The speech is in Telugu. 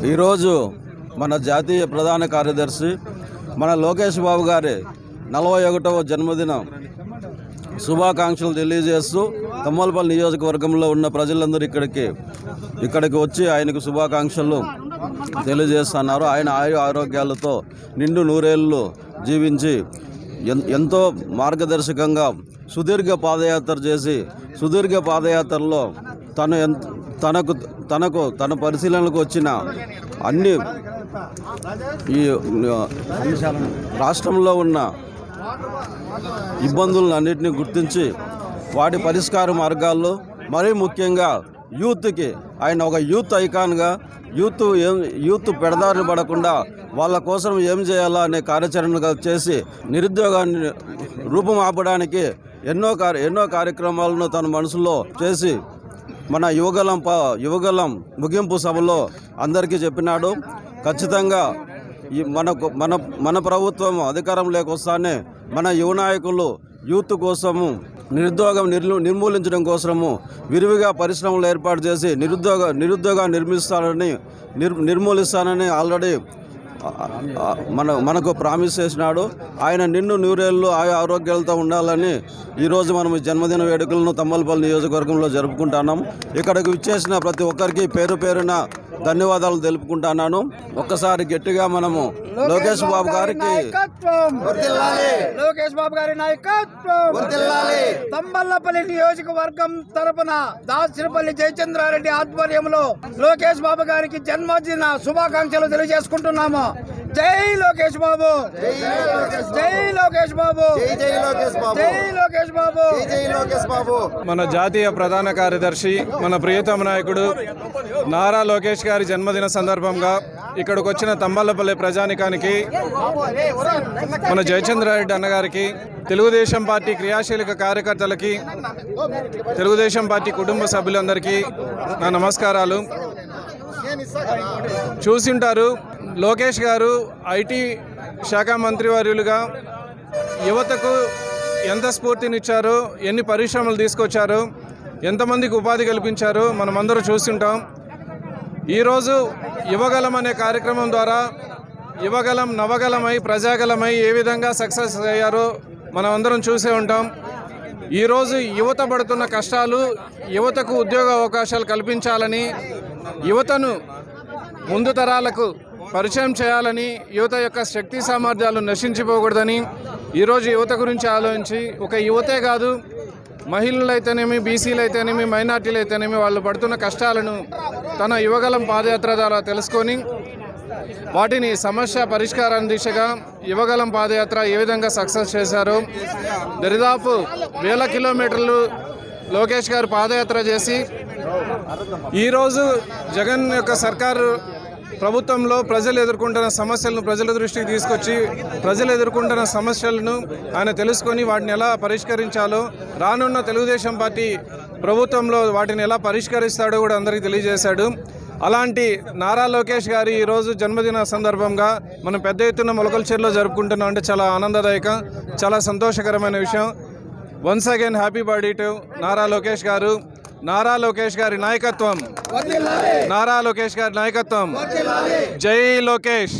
ఈరోజు మన జాతీయ ప్రధాన కార్యదర్శి మన లోకేష్ బాబు గారి 41వ జన్మదిన శుభాకాంక్షలు తెలియజేస్తూ తమ్మలపల్లి నియోజకవర్గంలో ఉన్న ప్రజలందరూ ఇక్కడికి వచ్చి ఆయనకు శుభాకాంక్షలు తెలియజేస్తున్నారు. ఆయన ఆరోగ్యాలతో నిండు నూరేళ్ళు జీవించి ఎంతో మార్గదర్శకంగా సుదీర్ఘ పాదయాత్ర చేసి సుదీర్ఘ పాదయాత్రలో తన పరిశీలనకు వచ్చిన అన్ని ఈ రాష్ట్రంలో ఉన్న ఇబ్బందులను అన్నింటినీ గుర్తించి వాటి పరిష్కార మార్గాల్లో మరీ ముఖ్యంగా యూత్కి ఆయన ఒక యూత్ ఐకాన్గా యూత్ పెడదారిని పడకుండా వాళ్ళ కోసం ఏం చేయాలా అనే కార్యాచరణగా చేసి నిరుద్యోగాన్ని రూపుమాపడానికి ఎన్నో కార్యక్రమాలను తన మనసులో చేసి మన యువగలం ముగింపు సభలో అందరికీ చెప్పినాడు. ఖచ్చితంగా మన ప్రభుత్వం అధికారంలోకి వస్తానే మన యువ నాయకులు యూత్ కోసము నిరుద్యోగం నిర్మూలించడం కోసము విరివిగా పరిశ్రమలు ఏర్పాటు చేసి నిరుద్యోగాన్ని నిర్మూలిస్తానని ఆల్రెడీ మనకు ప్రామిస్ చేసినాడు. ఆయన నిన్ను నూరేళ్ళు ఆరోగ్యాలతో ఉండాలని ఈరోజు మనం జన్మదిన వేడుకలను తమ్మలపల్లి నియోజకవర్గంలో జరుపుకుంటున్నాం. ఇక్కడికి విచ్చేసిన ప్రతి ఒక్కరికి పేరు పేరున ధన్యవాదాలు తెలుపుకుంటున్నాను. ఒక్కసారి గట్టిగా మనము లోకేష్ బాబు గారి నాయకత్వం తమ్మలపల్లి నియోజకవర్గం తరపున దాసరిపల్లి జయచంద్రారెడ్డి ఆధ్వర్యంలో లోకేష్ బాబు గారికి జన్మదిన శుభాకాంక్షలు తెలియజేసుకుంటున్నాము. జై లోకేష్ బాబు, జై లోకేష్ బాబు, జై లోకేష్ బాబు, జై లోకేష్ బాబు. మన జాతీయ ప్రధాన కార్యదర్శి మన ప్రియతమ నాయకుడు నారా లోకేష్ గారి జన్మదిన సందర్భంగా ఇక్కడికి వచ్చిన తమ్మలపల్లి ప్రజానికానికి, మన జయచంద్రారెడ్డి అన్నగారికి, తెలుగుదేశం పార్టీ క్రియాశీలక కార్యకర్తలకి, తెలుగుదేశం పార్టీ కుటుంబ సభ్యులందరికీ నా నమస్కారాలు. చూసింటారు, లోకేష్ గారు ఐటీ శాఖ మంత్రివర్యులుగా యువతకు ఎంత స్ఫూర్తినిచ్చారో, ఎన్ని పరిశ్రమలు తీసుకొచ్చారో, ఎంతమందికి ఉపాధి కల్పించారో మనమందరూ చూస్తుంటాం. ఈరోజు యువగలం అనే కార్యక్రమం ద్వారా యువగలం నవగలమై ప్రజాగలమై ఏ విధంగా సక్సెస్ అయ్యారో మనం అందరం చూసే ఉంటాం. ఈరోజు యువత పడుతున్న కష్టాలు, యువతకు ఉద్యోగ అవకాశాలు కల్పించాలని, యువతను ముందు తరాలకు పరిచయం చేయాలని, యువత యొక్క శక్తి సామర్థ్యాలు నశించిపోకూడదని ఈరోజు యువత గురించి ఆలోచించి, ఒక యువతే కాదు మహిళలు అయితేనేమి, బీసీలు అయితేనేమి, మైనార్టీలు అయితేనేమి వాళ్ళు పడుతున్న కష్టాలను తన యువగలం పాదయాత్ర ద్వారా తెలుసుకొని వాటిని సమస్య పరిష్కారం దిశగా యువగలం పాదయాత్ర ఏ విధంగా సక్సెస్ చేశారో, దరిదాపు 1000 కిలోమీటర్లు లోకేష్ గారు పాదయాత్ర చేసి ఈరోజు జగన్ యొక్క సర్కారు ప్రభుత్వంలో ప్రజలు ఎదుర్కొంటున్న సమస్యలను ప్రజల దృష్టికి తీసుకొచ్చి ప్రజలు ఎదుర్కొంటున్న సమస్యలను ఆయన తెలుసుకొని వాటిని ఎలా పరిష్కరించాలో, రానున్న తెలుగుదేశం పార్టీ ప్రభుత్వంలో వాటిని ఎలా పరిష్కరిస్తాడో కూడా అందరికీ తెలియజేశాడు. అలాంటి నారా లోకేష్ గారి ఈరోజు జన్మదిన సందర్భంగా మనం పెద్ద ఎత్తున మొలకల్చెరులో జరుపుకుంటున్నాం అంటే చాలా ఆనందదాయకం, చాలా సంతోషకరమైన విషయం. Once again happy birthday to Nara Lokesh గారు. నారా లోకేష్ గారి నాయకత్వం, నారా లోకేష్ గారి నాయకత్వం. జై లోకేష్.